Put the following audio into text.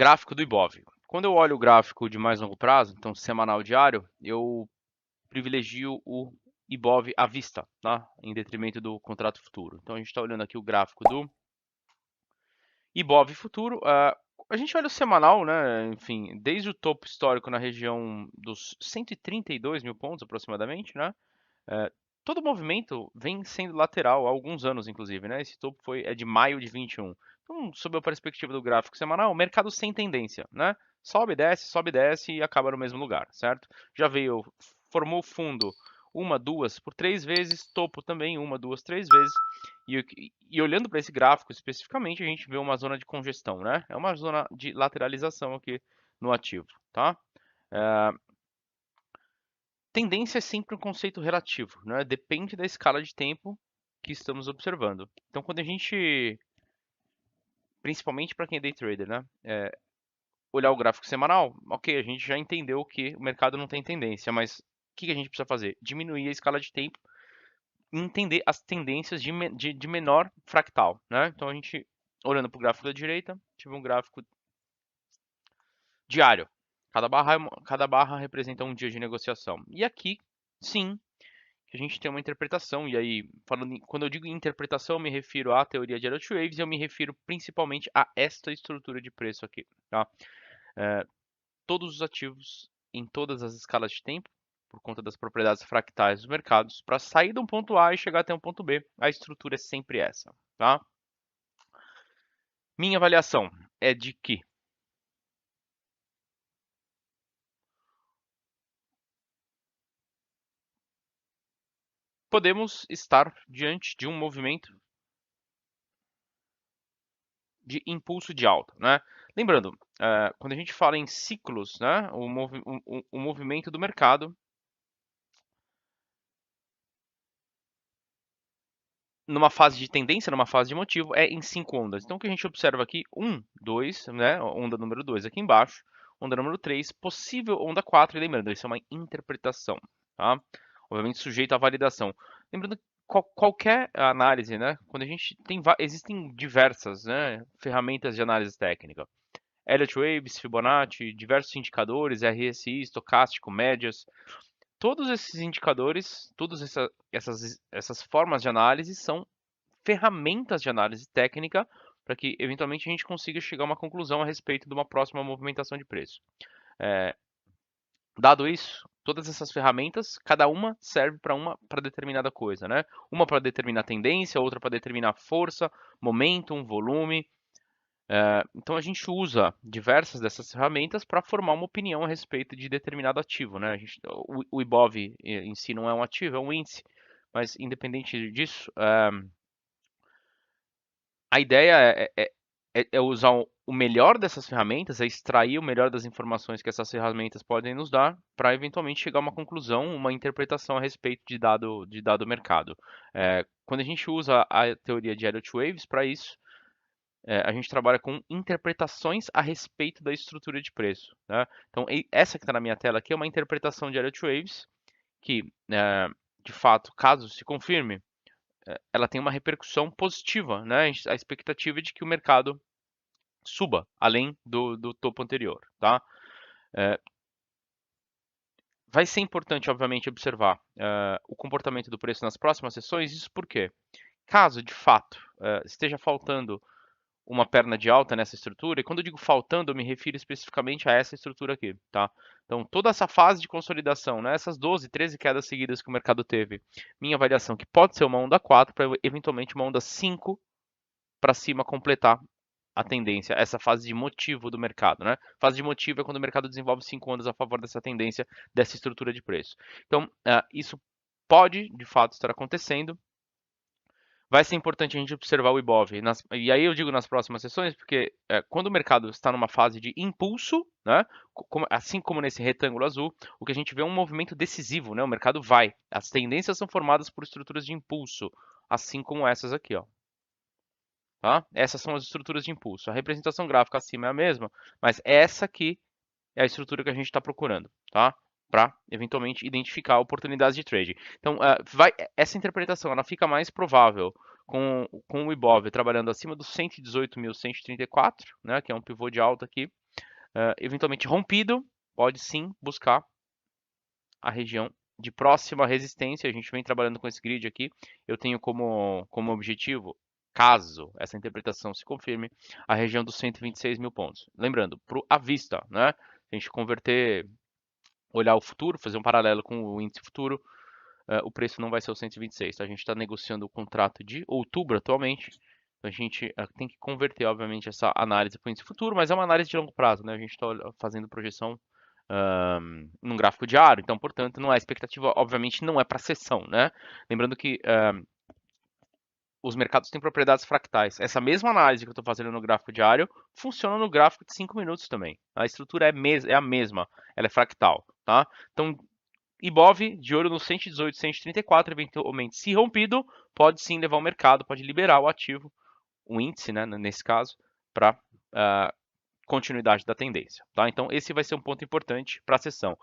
gráfico do Ibov. Quando eu olho o gráfico de mais longo prazo, então semanal diário, eu privilegio o Ibov à vista, tá? Em detrimento do contrato futuro. Então a gente está olhando aqui o gráfico do Ibov futuro. A gente olha o semanal, né? Enfim, desde o topo histórico na região dos 132 mil pontos aproximadamente, né? É, todo movimento vem sendo lateral há alguns anos, inclusive, né? Esse topo é de maio de 21. Então, sob a perspectiva do gráfico semanal, mercado sem tendência, né? Sobe, desce e acaba no mesmo lugar, certo? Já veio, formou fundo uma, duas, por 3 vezes, topo também uma, duas, 3 vezes. E olhando para esse gráfico especificamente, a gente vê uma zona de congestão, né? É uma zona de lateralização aqui no ativo, tá? É, Tendência é sempre um conceito relativo, né? Depende da escala de tempo que estamos observando. Então, quando a gente, principalmente para quem é day trader, né? Olhar o gráfico semanal, ok, a gente já entendeu que o mercado não tem tendência, mas o que a gente precisa fazer? Diminuir a escala de tempo e entender as tendências de menor fractal, né? Então, a gente, olhando para o gráfico da direita, tive um gráfico diário. Cada barra representa um dia de negociação. E aqui, sim, que a gente tem uma interpretação, e aí, quando eu digo interpretação, eu me refiro à teoria de Elliott Waves e eu me refiro principalmente a esta estrutura de preço aqui, tá? Todos os ativos em todas as escalas de tempo, por conta das propriedades fractais dos mercados, para sair de um ponto A e chegar até um ponto B, a estrutura é sempre essa, tá? Minha avaliação é de que podemos estar diante de um movimento de impulso de alta, né? Lembrando, quando a gente fala em ciclos, né, o movimento do mercado numa fase de tendência, numa fase de motivo, é em 5 ondas. Então, o que a gente observa aqui, 1, 2, né, onda número 2 aqui embaixo, onda número 3, possível onda 4, e lembrando, isso é uma interpretação, tá? Obviamente sujeito à validação. Lembrando que qualquer análise, né, quando a gente tem, existem diversas, né, ferramentas de análise técnica. Elliott Waves, Fibonacci, diversos indicadores, RSI, estocástico, médias. Todos esses indicadores, todas essas formas de análise são ferramentas de análise técnica para que eventualmente a gente consiga chegar a uma conclusão a respeito de uma próxima movimentação de preço. É, Dado isso, todas essas ferramentas, cada uma serve para determinada coisa, né? Uma para determinar tendência, outra para determinar força, momentum, volume. Então a gente usa diversas dessas ferramentas para formar uma opinião a respeito de determinado ativo, né? O Ibov em si não é um ativo, é um índice, mas independente disso, a ideia é usar o melhor dessas ferramentas, é extrair o melhor das informações que essas ferramentas podem nos dar para eventualmente chegar a uma conclusão, uma interpretação a respeito de dado mercado. Quando a gente usa a teoria de Elliott Waves para isso, a gente trabalha com interpretações a respeito da estrutura de preço, né? Então, essa que está na minha tela aqui é uma interpretação de Elliott Waves que, de fato, caso se confirme, ela tem uma repercussão positiva, né? A expectativa é de que o mercado suba além do topo anterior, tá? Vai ser importante, obviamente, observar o comportamento do preço nas próximas sessões. Isso porque, caso de fato esteja faltando uma perna de alta nessa estrutura, e quando eu digo faltando, eu me refiro especificamente a essa estrutura aqui, tá? Então, toda essa fase de consolidação, né, essas 12, 13 quedas seguidas que o mercado teve, minha avaliação que pode ser uma onda 4 para eventualmente uma onda 5 para cima completar a tendência, essa fase de motivo do mercado, né? Fase de motivo é quando o mercado desenvolve 5 ondas a favor dessa tendência, dessa estrutura de preço. Então, isso pode, de fato, estar acontecendo. Vai ser importante a gente observar o Ibov. E aí eu digo nas próximas sessões, porque quando o mercado está numa fase de impulso, né, assim como nesse retângulo azul, o que a gente vê é um movimento decisivo, né? O mercado vai. As tendências são formadas por estruturas de impulso, assim como essas aqui, ó. Tá? Essas são as estruturas de impulso. A representação gráfica acima é a mesma, mas essa aqui é a estrutura que a gente está procurando, tá? Para eventualmente identificar oportunidades de trade. Então, essa interpretação ela fica mais provável com o Ibov trabalhando acima dos 118.134, né, que é um pivô de alta aqui, Eventualmente rompido, pode sim buscar a região de próxima resistência. A gente vem trabalhando com esse grid aqui. Eu tenho como objetivo, caso essa interpretação se confirme, a região dos 126 mil pontos. Lembrando, à vista, né? A gente converter, olhar o futuro, fazer um paralelo com o índice futuro, o preço não vai ser o 126. Tá? A gente está negociando o contrato de outubro atualmente. Então a gente tem que converter, obviamente, essa análise para o índice futuro, mas é uma análise de longo prazo, né? A gente está fazendo projeção num gráfico diário, então, portanto, não é expectativa, obviamente, não é para sessão, né? Lembrando que os mercados têm propriedades fractais. Essa mesma análise que eu estou fazendo no gráfico diário funciona no gráfico de 5 minutos também. A estrutura é a mesma, ela é fractal, tá? Então, IBOV de olho no 118, 134, eventualmente, se rompido, pode sim levar o mercado, pode liberar o ativo, o índice, né, nesse caso, para continuidade da tendência, tá? Então, esse vai ser um ponto importante para a sessão.